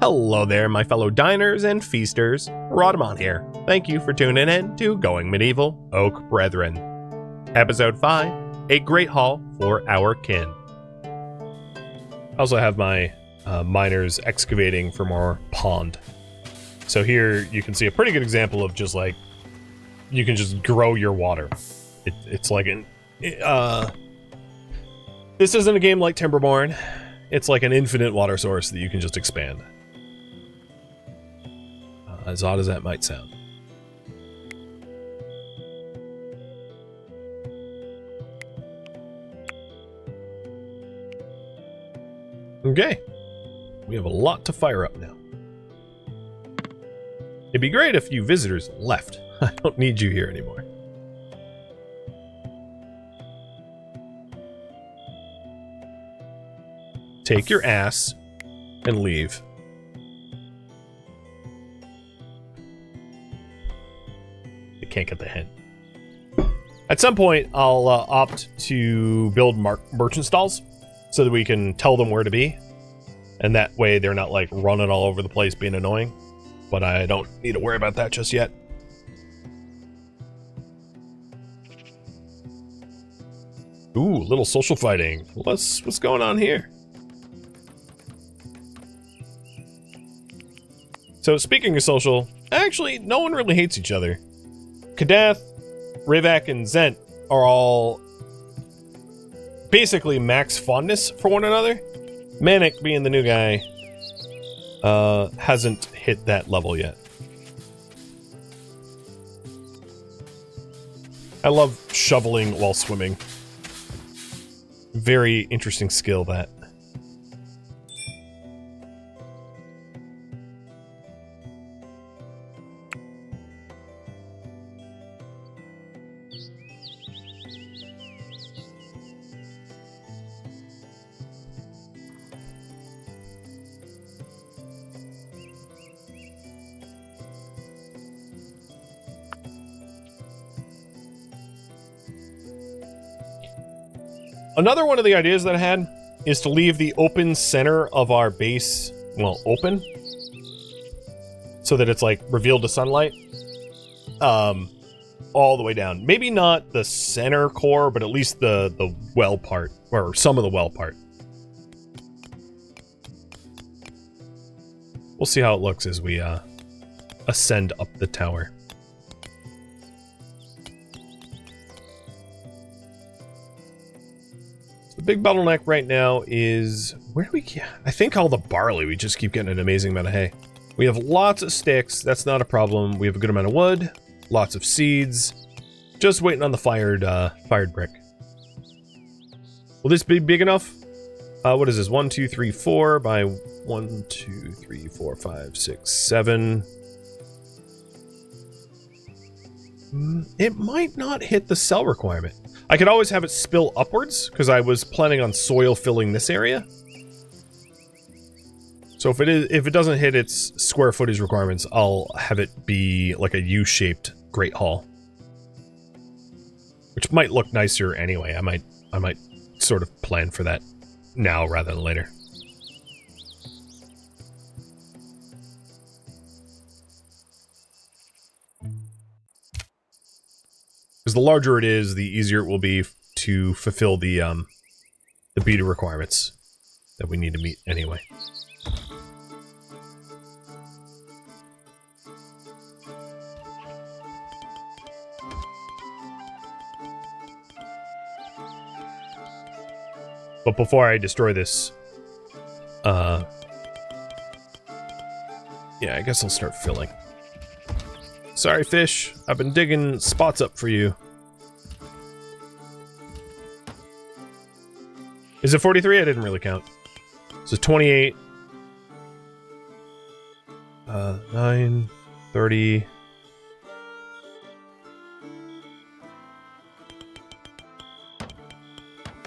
Hello there, my fellow diners and feasters. Rhadamant here. Thank you for tuning in to Going Medieval Oak Brethren. Episode 5, A Greathall for Our Kin. I also have my miners excavating for more pond. So here you can see a pretty good example of just like, you can just grow your water. It's like an... this isn't a game like Timberborn. It's like an infinite water source that you can just expand. As odd as that might sound. Okay. We have a lot to fire up now. It'd be great if you visitors left. I don't need you here anymore. Take your ass and leave. I can't get the hint. At some point, I'll opt to build merchant stalls so that we can tell them where to be. And that way they're not like running all over the place being annoying. But I don't need to worry about that just yet. Ooh, little social fighting. What's going on here? So speaking of social, actually, no one really hates each other. Kadath, Rivak, and Zent are all basically max fondness for one another. Manic, being the new guy, hasn't hit that level yet. I love shoveling while swimming. Very interesting skill, that. Another one of the ideas that I had is to leave the open center of our base, well, open, so that it's like revealed to sunlight, all the way down. Maybe not the center core, but at least the well part, or some of the well part. We'll see how it looks as we ascend up the tower. The big bottleneck right now is, where do we get? I think all the barley. We just keep getting an amazing amount of hay. We have lots of sticks. That's not a problem. We have a good amount of wood, lots of seeds. Just waiting on the fired brick. Will this be big enough? What is this? 1, 2, 3, 4 by 1, 2, 3, 4, 5, 6, 7. It might not hit the cell requirement. I could always have it spill upwards, because I was planning on soil filling this area. So if it doesn't hit its square footage requirements, I'll have it be like a U-shaped Greathall. Which might look nicer anyway. I might sort of plan for that now rather than later. Because the larger it is, the easier it will be to fulfill the beauty requirements that we need to meet anyway. But before I destroy this, yeah, I guess I'll start filling. Sorry, fish. I've been digging spots up for you. Is it 43? I didn't really count. So 28. 9, 30.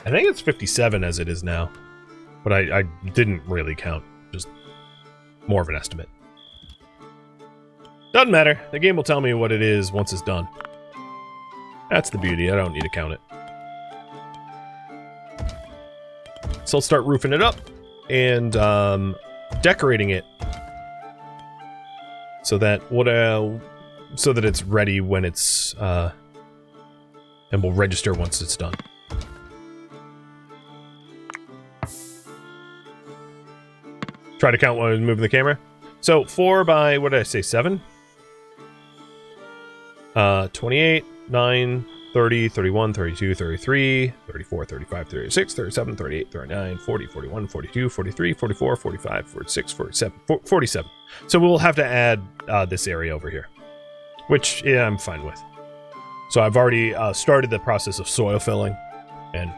I think it's 57 as it is now. But I didn't really count. Just more of an estimate. Doesn't matter. The game will tell me what it is once it's done. That's the beauty. I don't need to count it. So I'll start roofing it up and decorating it so that so that it's ready when it's and will register once it's done. Try to count while I'm moving the camera. So 4 by, what did I say, 7? 28, 9, 30, 31, 32, 33, 34, 35, 36, 37, 38, 39, 40, 41, 42, 43, 44, 45, 46, 47, 47. So we'll have to add this area over here, which yeah, I'm fine with. So I've already started the process of soil filling, and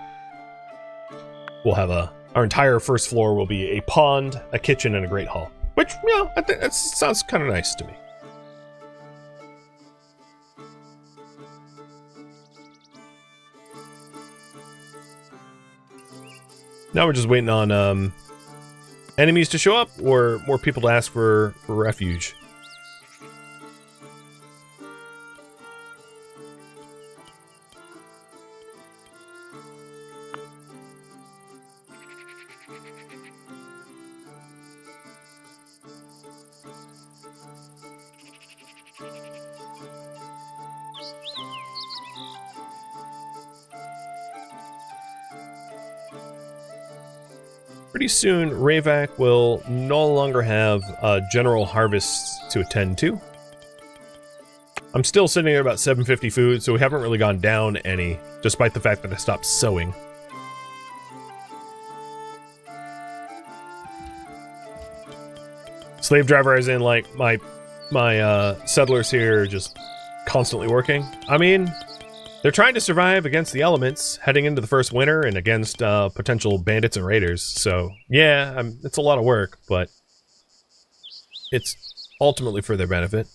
we'll have our entire first floor will be a pond, a kitchen, and a great hall. Which, you know, I think that sounds kind of nice to me. Now we're just waiting on enemies to show up or more people to ask for refuge. Pretty soon, Rayvac will no longer have general harvests to attend to. I'm still sitting at about 750 food, so we haven't really gone down any, despite the fact that I stopped sowing. Slave driver as in, like, my settlers here are just constantly working. I mean, they're trying to survive against the elements, heading into the first winter and against potential bandits and raiders. So, yeah, it's a lot of work, but it's ultimately for their benefit.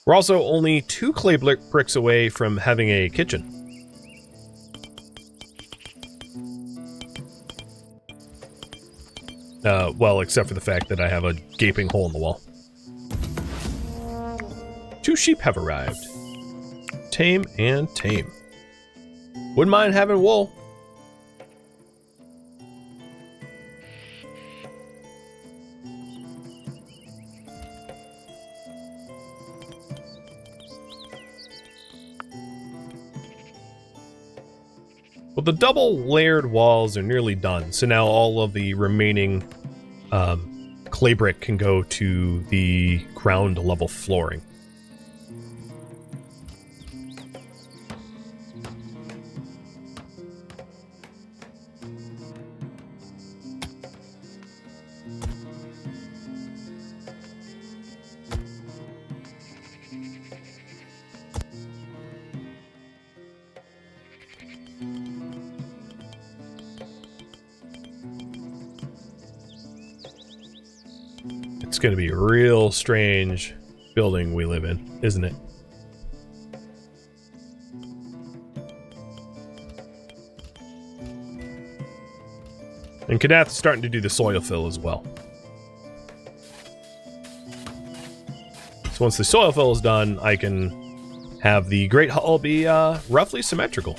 We're also only 2 clay bricks away from having a kitchen. Well, except for the fact that I have a gaping hole in the wall. 2 sheep have arrived. Tame and tame. Wouldn't mind having wool. Well, the double layered walls are nearly done, so now all of the remaining clay brick can go to the ground level flooring. It's going to be a real strange building we live in, isn't it? And Kadath is starting to do the soil fill as well. So once the soil fill is done, I can have the Great Hall be roughly symmetrical.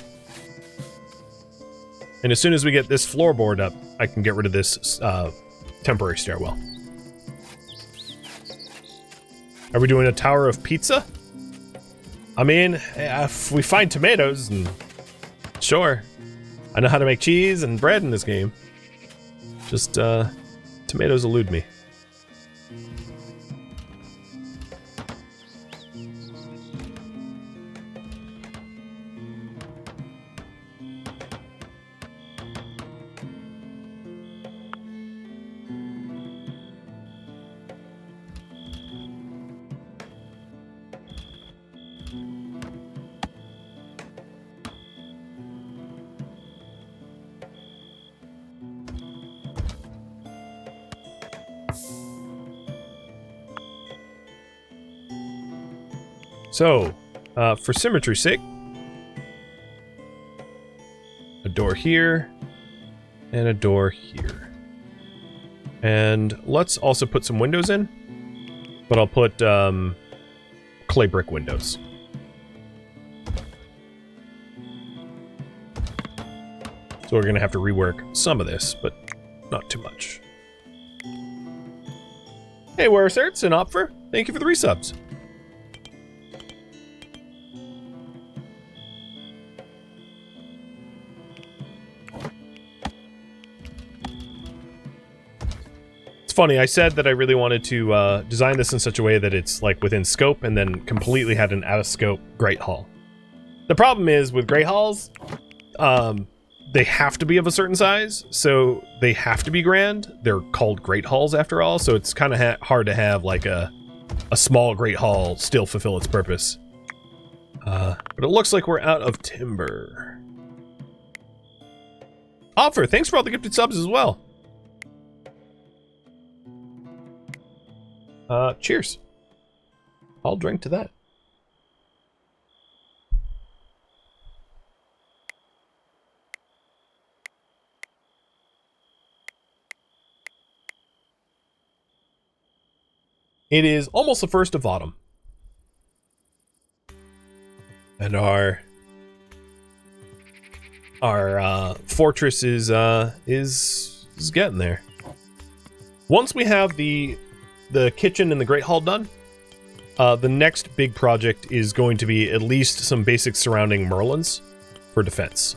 And as soon as we get this floorboard up, I can get rid of this temporary stairwell. Are we doing a tower of pizza? I mean, if we find tomatoes, and sure. I know how to make cheese and bread in this game. Just, tomatoes elude me. So, for symmetry's sake, a door here, and a door here. And let's also put some windows in, but I'll put clay brick windows. So we're going to have to rework some of this, but not too much. Hey, where's Ertz and Opfer? thank you for the resubs. It's funny, I said that I really wanted to design this in such a way that it's like within scope and then completely had an out of scope Greathall. The problem is with Greathalls, they have to be of a certain size, so they have to be grand. They're called Greathalls after all, so it's kind of hard to have like a small Greathall still fulfill its purpose. But it looks like we're out of timber. Offer, thanks for all the gifted subs as well. Cheers. I'll drink to that. It is almost the 1st of autumn. And our fortress is getting there. Once we have the kitchen and the Great Hall done, the next big project is going to be at least some basic surrounding merlins for defense.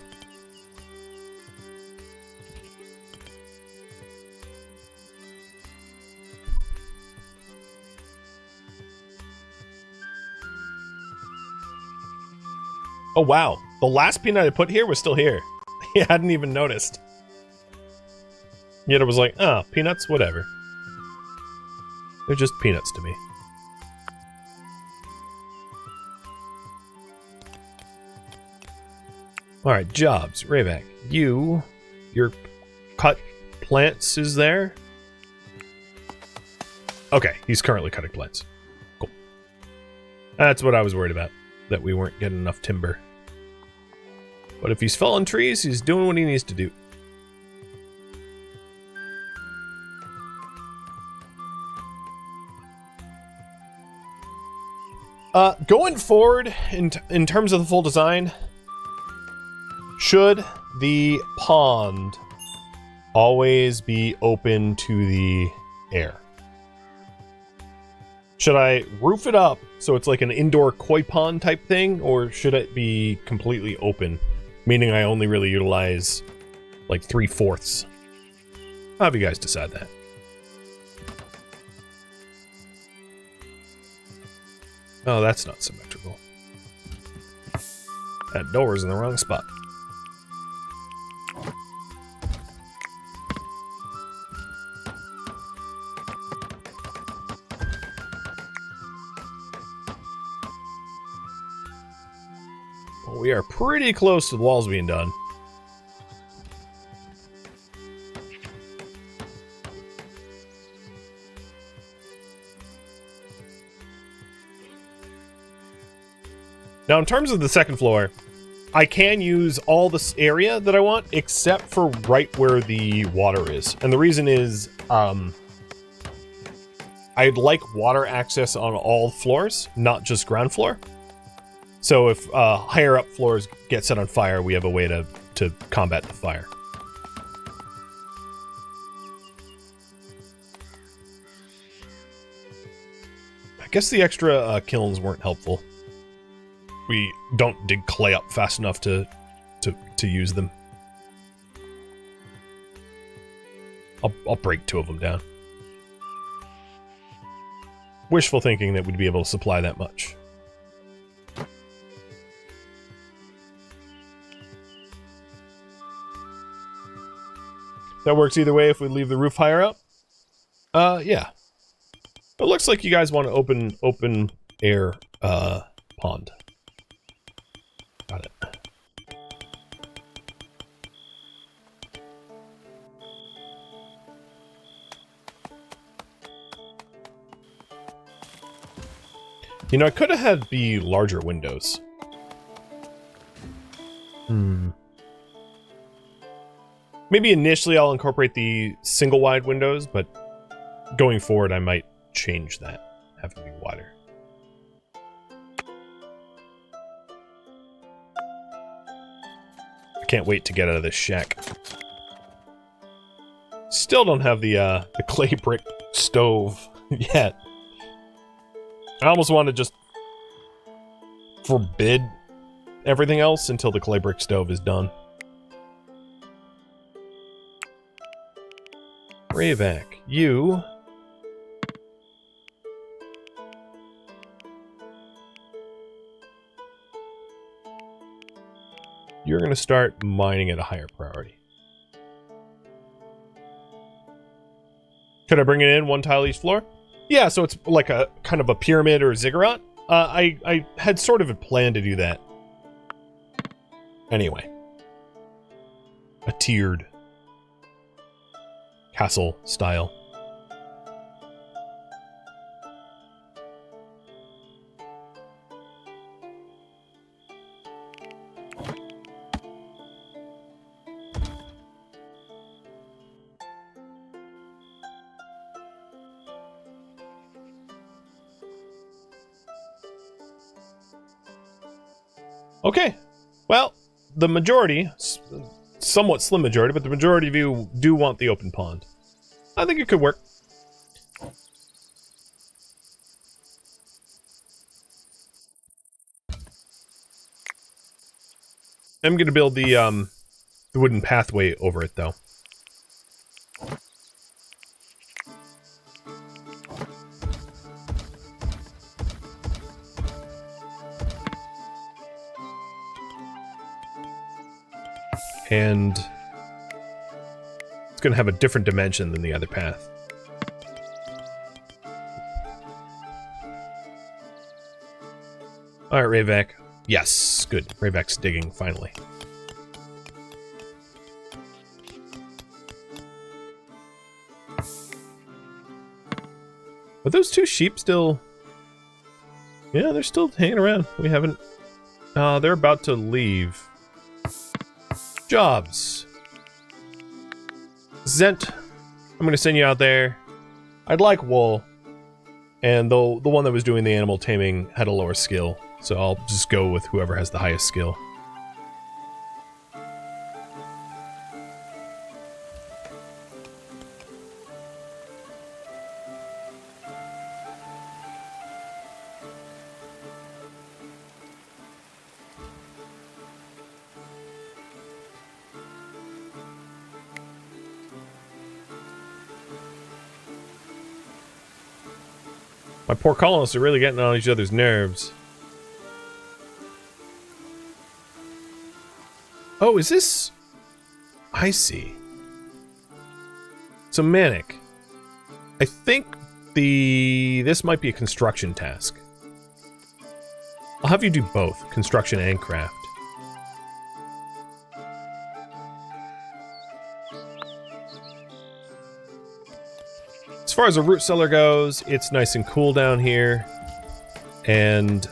Oh wow, the last peanut I put here was still here. I hadn't even noticed. Yet it was like, oh, peanuts, whatever. They're just peanuts to me. Alright, jobs. Rayback. Your cut plants is there? Okay, he's currently cutting plants. Cool. That's what I was worried about, that we weren't getting enough timber. But if he's felling trees, he's doing what he needs to do. Going forward, in terms of the full design, should the pond always be open to the air? Should I roof it up so it's like an indoor koi pond type thing, or should it be completely open, meaning I only really utilize like 3/4? I'll have you guys decide that. Oh, that's not symmetrical. That door's in the wrong spot. Well, we are pretty close to the walls being done. Now, in terms of the second floor, I can use all this area that I want, except for right where the water is. And the reason is, I'd like water access on all floors, not just ground floor. So if higher up floors get set on fire, we have a way to combat the fire. I guess the extra kilns weren't helpful. We don't dig clay up fast enough to use them. I'll break 2 of them down. Wishful thinking that we'd be able to supply that much. That works either way if we leave the roof higher up. Yeah. It looks like you guys want an open air pond. Got it. You know, I could have had the larger windows. Maybe initially I'll incorporate the single wide windows, but going forward I might change that, have to be wider. Can't wait to get out of this shack. Still don't have the clay brick stove yet. I almost want to just forbid everything else until the clay brick stove is done. Rayvac, you... You're going to start mining at a higher priority. Could I bring it in one tile each floor? Yeah, so it's like a kind of a pyramid or a ziggurat. I had sort of a plan to do that. Anyway. A tiered castle style. Okay, well, the majority, somewhat slim majority, but the majority of you do want the open pond. I think it could work. I'm going to build the wooden pathway over it, though. And it's going to have a different dimension than the other path. Alright, Rayvac. Yes, good. Rayvac's digging, finally. Are those two sheep still... Yeah, they're still hanging around. We haven't... they're about to leave. Jobs. Zent, I'm going to send you out there. I'd like wool. And the one that was doing the animal taming had a lower skill. So I'll just go with whoever has the highest skill. My poor colonists are really getting on each other's nerves. Oh, is this... I see. So, Manic. I think this might be a construction task. I'll have you do both, construction and craft. As far as a root cellar goes, it's nice and cool down here. And,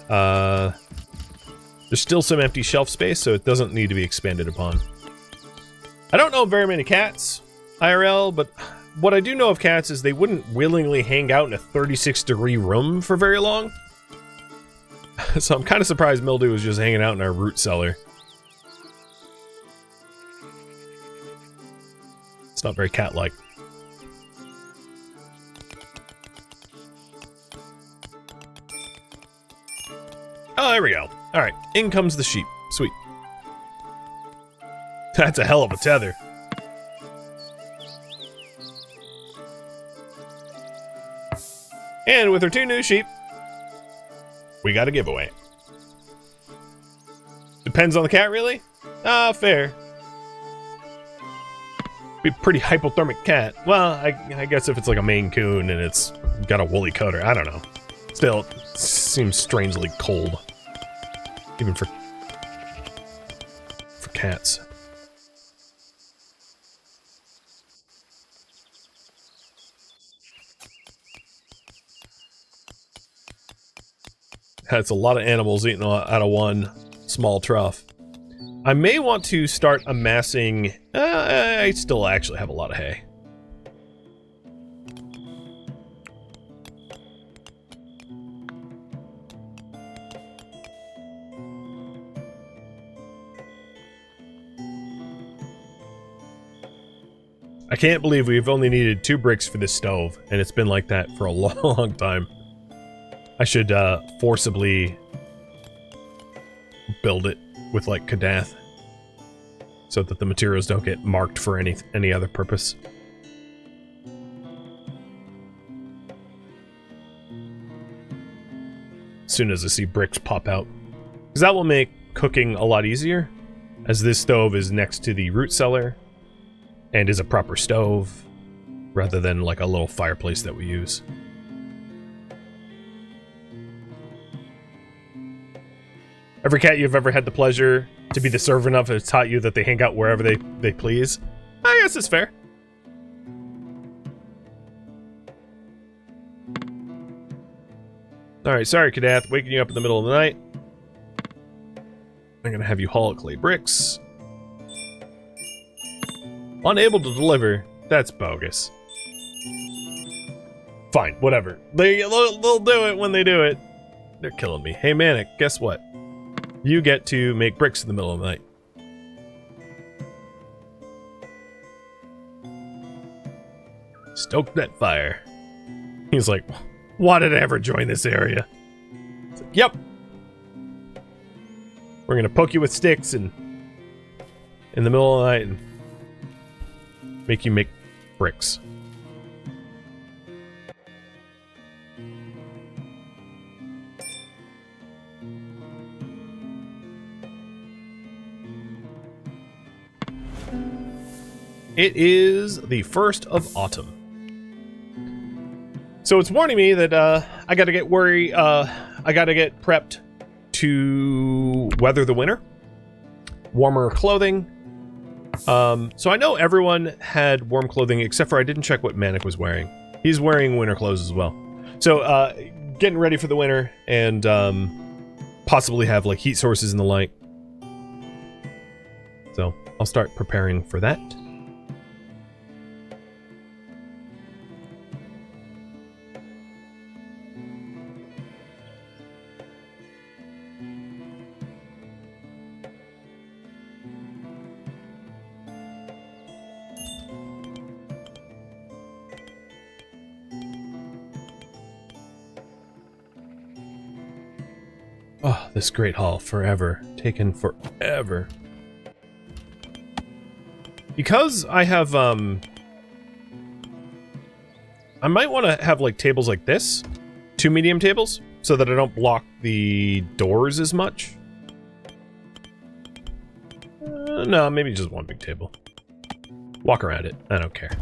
there's still some empty shelf space, so it doesn't need to be expanded upon. I don't know very many cats, IRL, but what I do know of cats is they wouldn't willingly hang out in a 36-degree room for very long. So I'm kind of surprised Mildew was just hanging out in our root cellar. It's not very cat-like. Oh, there we go. Alright, in comes the sheep. Sweet. That's a hell of a tether. And with our 2 new sheep, we got a giveaway. Depends on the cat, really? Ah, fair. Be a pretty hypothermic cat. Well, I guess if it's like a Maine Coon and it's got a woolly coat, or I don't know. Still, it seems strangely cold. Even for cats. That's a lot of animals eating out of one small trough. I may want to start amassing... I still actually have a lot of hay. I can't believe we've only needed 2 bricks for this stove, and it's been like that for a long time. I should forcibly build it with like Kadath, so that the materials don't get marked for any other purpose. As soon as I see bricks pop out, because that will make cooking a lot easier, as this stove is next to the root cellar and is a proper stove rather than like a little fireplace that we use. Every cat you've ever had the pleasure to be the servant of has taught you that they hang out wherever they please. I guess it's fair. Alright, sorry Kadath, waking you up in the middle of the night. I'm gonna have you haul clay bricks. Unable to deliver. That's bogus. Fine, whatever. They'll do it when they do it. They're killing me. Hey Manic, guess what? You get to make bricks in the middle of the night. Stoke that fire. He's like, why did I ever join this area? It's like, yep. We're gonna poke you with sticks and in the middle of the night and make you make bricks. It is the 1st of autumn. So it's warning me that I gotta get I gotta get prepped to weather the winter. Warmer clothing. So I know everyone had warm clothing except for I didn't check what Manic was wearing. He's wearing winter clothes as well. So getting ready for the winter and possibly have like heat sources and the like. So I'll start preparing for that. Oh, this Greathall, forever. Taken forever. Because I have, I might want to have, like, tables like this. 2 medium tables, so that I don't block the doors as much. No, maybe just 1 big table. Walk around it. I don't care.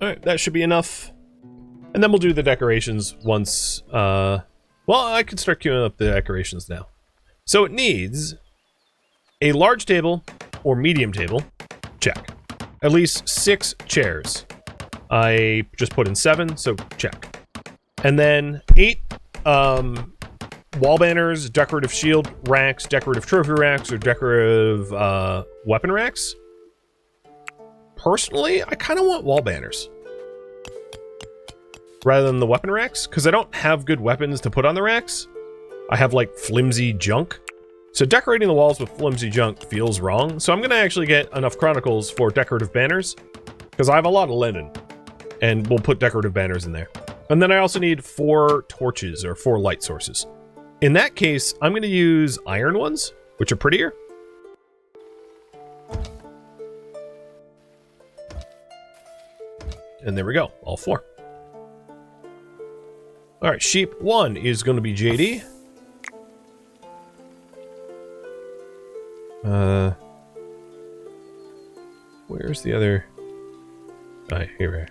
Alright, that should be enough. And then we'll do the decorations once, well, I can start queuing up the decorations now. So it needs a large table or medium table. Check. At least 6 chairs. I just put in 7, so check. And then 8 wall banners, decorative shield racks, decorative trophy racks, or decorative weapon racks. Personally, I kind of want wall banners rather than the weapon racks, because I don't have good weapons to put on the racks. I have, like, flimsy junk. So decorating the walls with flimsy junk feels wrong. So I'm going to actually get enough chronicles for decorative banners, because I have a lot of linen, and we'll put decorative banners in there. And then I also need 4 torches, or 4 light sources. In that case, I'm going to use iron ones, which are prettier. And there we go, all 4. Alright, sheep 1 is going to be JD. Where's the other? Alright, here we are.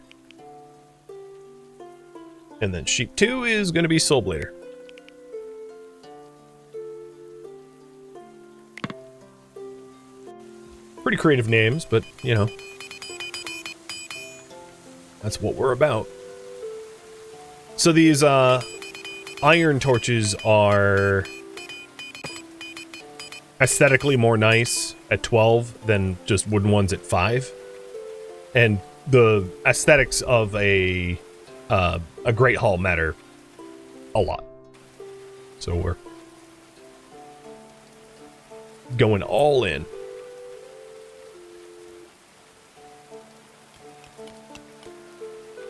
And then sheep 2 is going to be Soulblader. Pretty creative names, but, you know. That's what we're about. So these, iron torches are aesthetically more nice at 12 than just wooden ones at 5. And the aesthetics of a Greathall matter a lot. So we're going all in.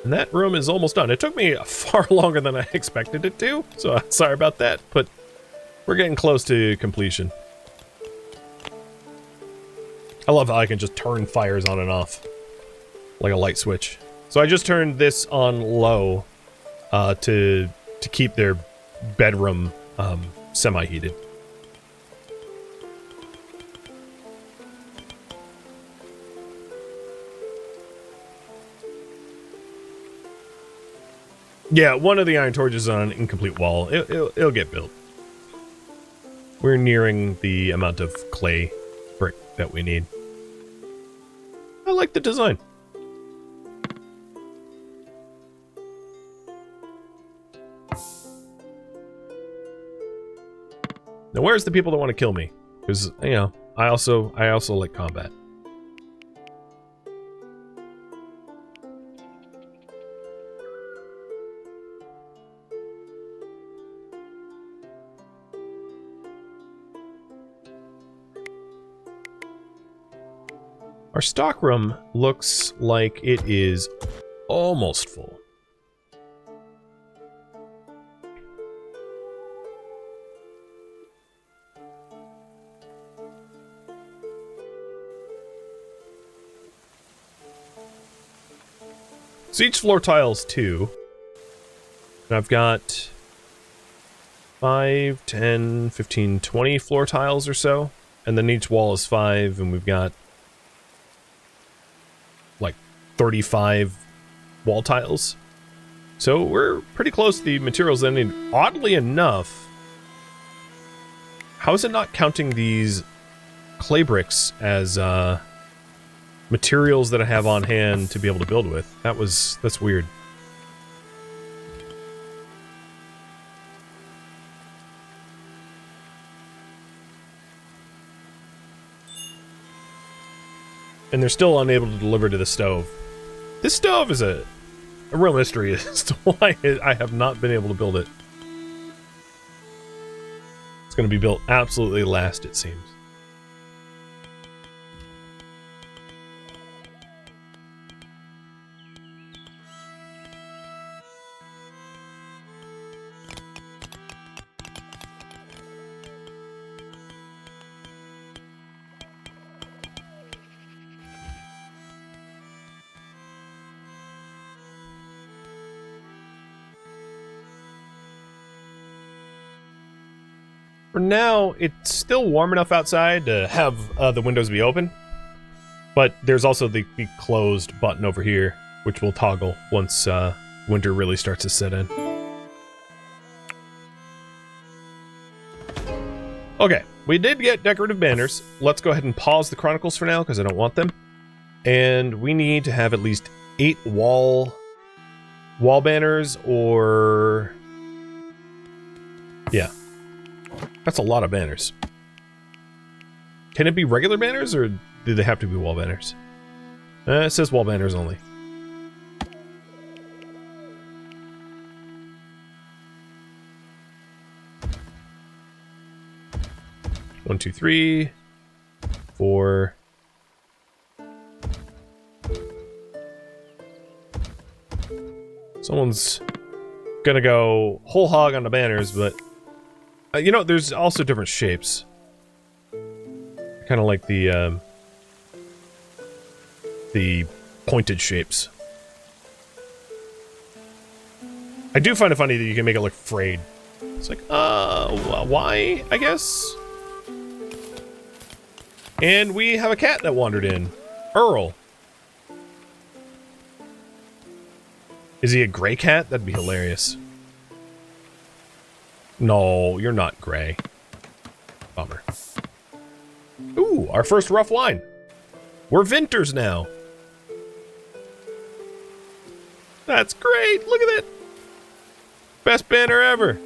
And that room is almost done. It took me far longer than I expected it to, so sorry about that, but we're getting close to completion. I love how I can just turn fires on and off like a light switch. So I just turned this on low to keep their bedroom semi-heated. Yeah, one of the iron torches is on an incomplete wall. It'll get built. We're nearing the amount of clay brick that we need. I like the design. Now, where's the people that want to kill me? Because, you know, I also like combat. Our stockroom looks like it is almost full. So each floor tiles 2. And I've got 5, 10, 15, 20 floor tiles or so. And then each wall is 5, and we've got like 35 wall tiles. So we're pretty close to the materials that I need. Oddly enough, how is it not counting these clay bricks as materials that I have on hand to be able to build with? That's weird. And they're still unable to deliver to the stove. This stove is a real mystery as to why I have not been able to build it. It's going to be built absolutely last, it seems. For now, it's still warm enough outside to have the windows be open. But there's also the closed button over here, which will toggle once winter really starts to set in. Okay, we did get decorative banners. Let's go ahead and pause the chronicles for now, because I don't want them. And we need to have at least 8 wall banners, or... yeah. That's a lot of banners. Can it be regular banners, or do they have to be wall banners? It says wall banners only. One, 2, 3, 4. Someone's gonna go whole hog on the banners, but you know, there's also different shapes. Kind of like the pointed shapes. I do find it funny that you can make it look frayed. It's like, why, I guess? And we have a cat that wandered in. Earl. Is he a gray cat? That'd be hilarious. No, you're not gray. Bummer. Ooh, our first rough wine. We're Vinters now. That's great. Look at that. Best banner ever.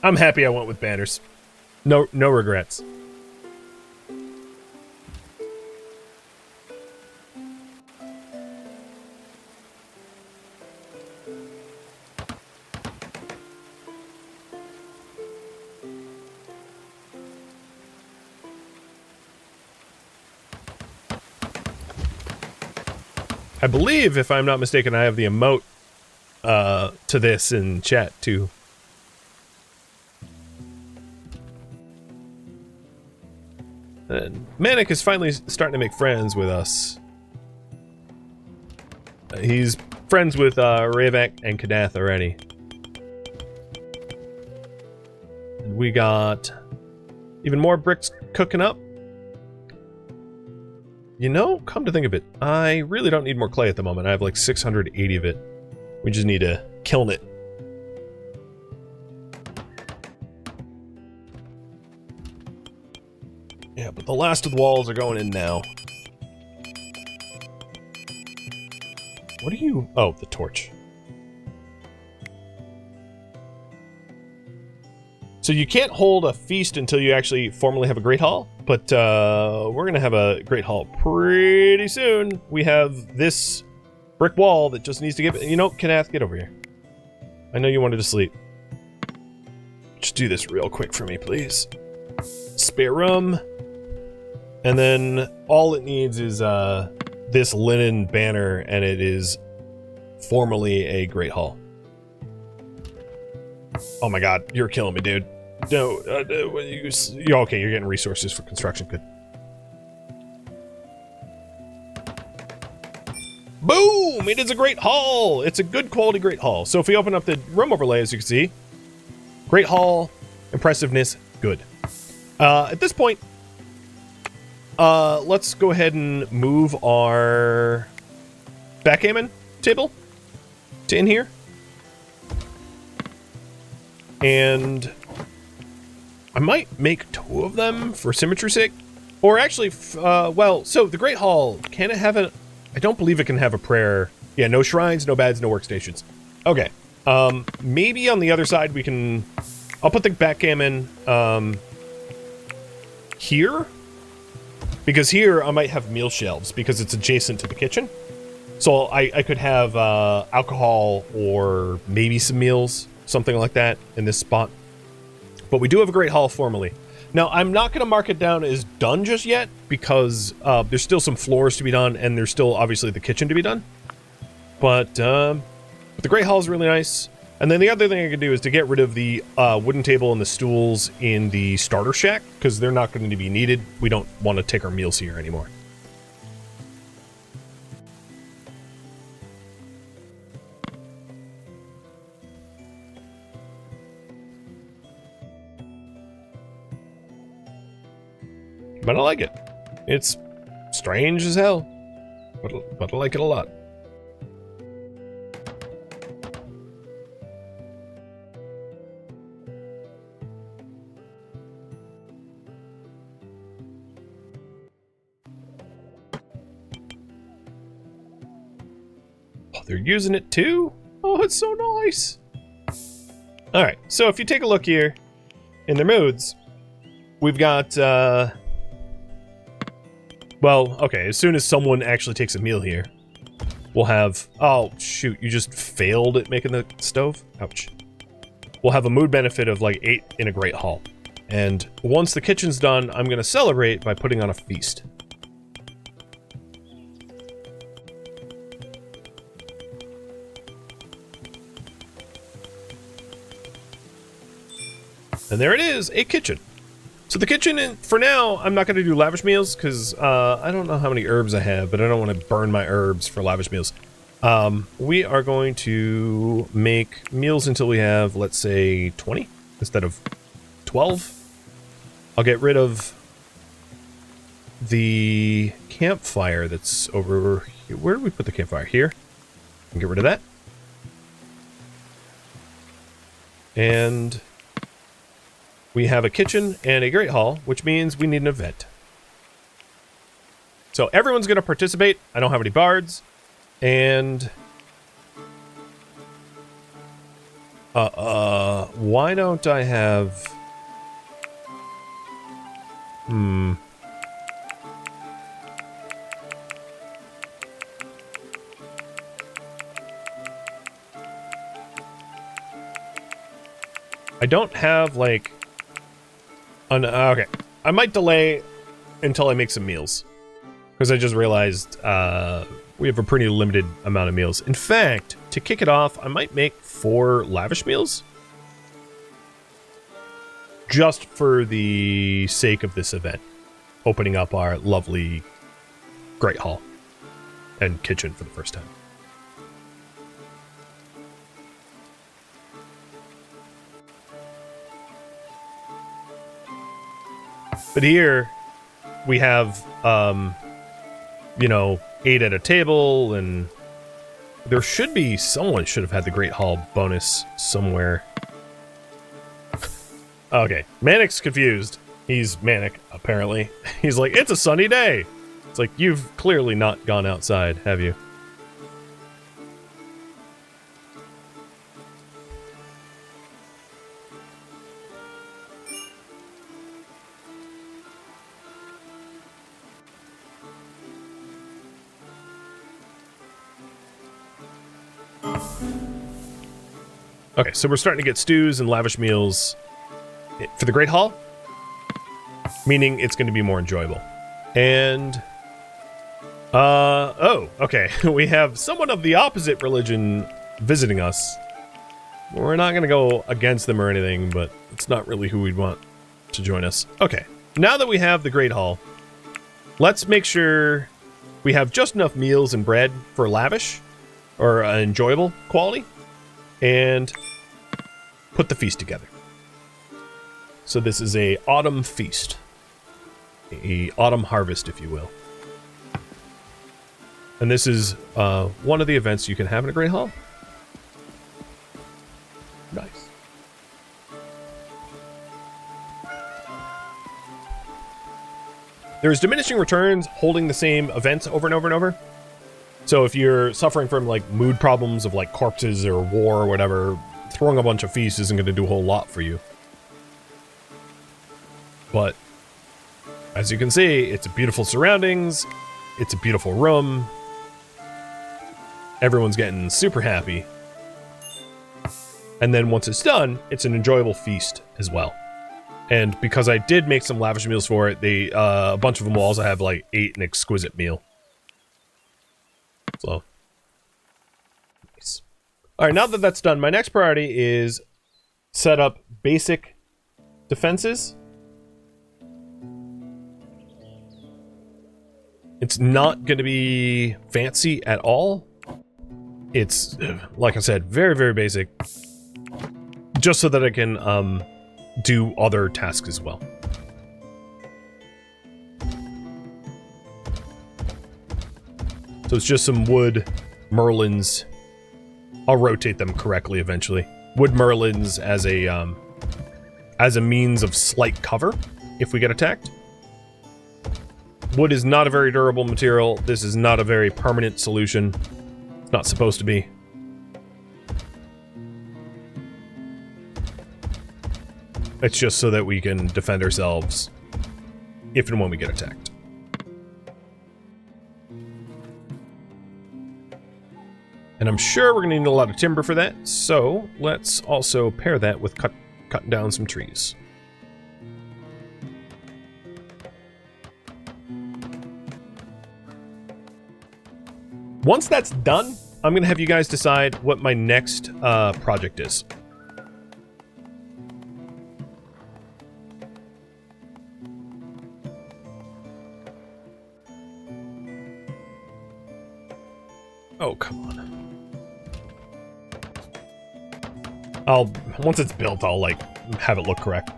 I'm happy I went with banners. No regrets. I believe, if I'm not mistaken, I have the emote to this in chat too. And Manic is finally starting to make friends with us. He's friends with Rhadamant and Kadath already. We got even more bricks cooking up. You know, come to think of it, I really don't need more clay at the moment. I have like 680 of it. We just need to kiln it. Yeah, but the last of the walls are going in now. What are you... Oh, the torch. So you can't hold a feast until you actually formally have a Greathall, but we're going to have a Greathall pretty soon. We have this brick wall that just needs to get... You know, Kanath, get over here. I know you wanted to sleep. Just do this real quick for me, please. Spare room. And then all it needs is this linen banner, and it is formally a Greathall. Oh my god, you're killing me, dude. No, you're okay, you're getting resources for construction, good. Boom! It is a Greathall! It's a good quality Greathall. So if we open up the room overlay, as you can see, Greathall, impressiveness, good. At this point, let's go ahead and move our backgammon table to in here. And I might make 2 of them for symmetry's sake. Or actually, well, so the Greathall, can it have a... I don't believe it can have a prayer. Yeah, no shrines, no beds, no workstations. Okay. Maybe on the other side we can... I'll put the backgammon, here. Because here I might have meal shelves because it's adjacent to the kitchen. So I could have alcohol or maybe some meals, something like that in this spot. But we do have a Greathall formally. Now, I'm not going to mark it down as done just yet because there's still some floors to be done and there's still obviously the kitchen to be done. But the Greathall is really nice. And then the other thing I could do is to get rid of the wooden table and the stools in the starter shack because they're not going to be needed. We don't want to take our meals here anymore. But I like it. It's strange as hell, but I like it a lot. Oh, they're using it too? Oh, it's so nice. All right, so if you take a look here in their moods, we've got, well, okay, as soon as someone actually takes a meal here, we'll have... Oh, shoot, you just failed at making the stove? Ouch. We'll have a mood benefit of like 8 in a Greathall. And once the kitchen's done, I'm going to celebrate by putting on a feast. And there it is, a kitchen. So the kitchen, for now, I'm not going to do lavish meals because I don't know how many herbs I have, but I don't want to burn my herbs for lavish meals. We are going to make meals until we have, let's say, 20 instead of 12. I'll get rid of the campfire that's over here. Where did we put the campfire? Here. And get rid of that. And... we have a kitchen and a Greathall, which means we need an event. So everyone's going to participate. I don't have any bards. And... why don't I have... I don't have, like... okay, I might delay until I make some meals. Because I just realized we have a pretty limited amount of meals. In fact, to kick it off, I might make 4 lavish meals. Just for the sake of this event. Opening up our lovely Greathall and kitchen for the first time. But here we have, you know, 8 at a table, and there should be, someone should have had the Greathall bonus somewhere. Okay, Manic's confused. He's Manic, apparently. He's like, it's a sunny day. It's like, you've clearly not gone outside, have you? Okay, so we're starting to get stews and lavish meals for the Greathall, meaning it's going to be more enjoyable. And, oh, okay. We have someone of the opposite religion visiting us. We're not going to go against them or anything, but it's not really who we'd want to join us. Okay, now that we have the Greathall, let's make sure we have just enough meals and bread for lavish, or enjoyable quality, and put the feast together. So this is a autumn feast. A autumn harvest, if you will. And this is one of the events you can have in a Greathall. Nice. There's diminishing returns holding the same events over and over and over. So if you're suffering from like mood problems of like corpses or war or whatever, throwing a bunch of feasts isn't going to do a whole lot for you. But as you can see, it's a beautiful surroundings. It's a beautiful room. Everyone's getting super happy. And then once it's done, it's an enjoyable feast as well. And because I did make some lavish meals for it, they a bunch of them will also have like 8 an exquisite meal. So, nice. All right, now that that's done, my next priority is set up basic defenses. It's not going to be fancy at all. It's, like I said, very, very basic. Just so that I can do other tasks as well. So it's just some wood merlins. I'll rotate them correctly eventually. Wood merlins as a means of slight cover if we get attacked. Wood is not a very durable material. This is not a very permanent solution. It's not supposed to be. It's just so that we can defend ourselves if and when we get attacked. And I'm sure we're going to need a lot of timber for that, so let's also pair that with cutting down some trees. Once that's done, I'm going to have you guys decide what my next project is. Oh, come on. Once it's built, I'll, like, have it look correct.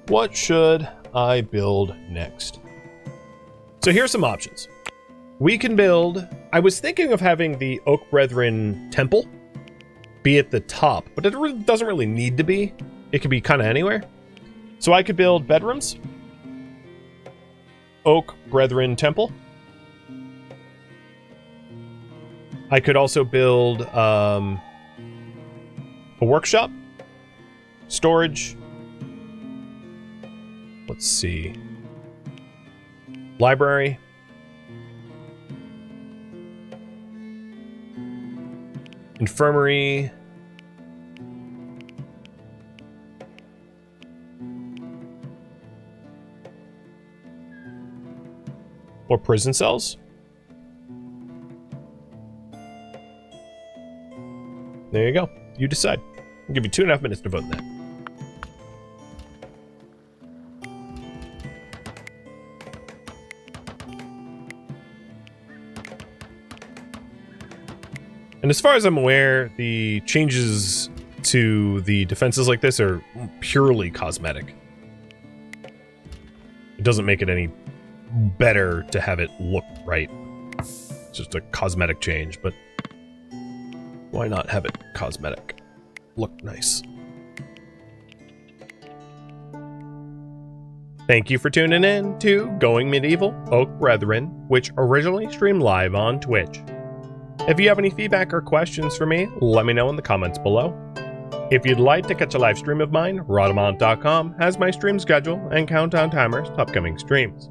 What should I build next? So here's some options. We can build... I was thinking of having the Oak Brethren Temple be at the top, but it doesn't really need to be. It could be kind of anywhere. So I could build bedrooms. Oak Brethren Temple. I could also build a workshop, storage. Let's see. Library. Infirmary. Or prison cells. There you go. You decide. I'll give you 2.5 minutes to vote in that. And as far as I'm aware, the changes to the defenses like this are purely cosmetic. It doesn't make it any better to have it look right. It's just a cosmetic change, but why not have it cosmetic? Look nice. Thank you for tuning in to Going Medieval Oak Brethren, which originally streamed live on Twitch. If you have any feedback or questions for me, let me know in the comments below. If you'd like to catch a live stream of mine, Rhadamant.com has my stream schedule and countdown timers to upcoming streams.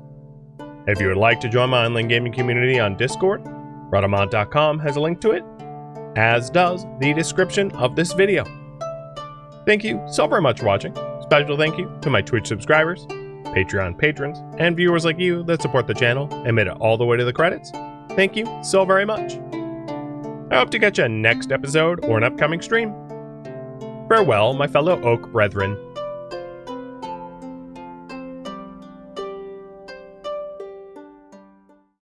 If you would like to join my online gaming community on Discord, Rhadamant.com has a link to it, as does the description of this video. Thank you so very much for watching. Special thank you to my Twitch subscribers, Patreon patrons, and viewers like you that support the channel and made it all the way to the credits. Thank you so very much. I hope to catch you next episode or an upcoming stream. Farewell, my fellow Oak Brethren.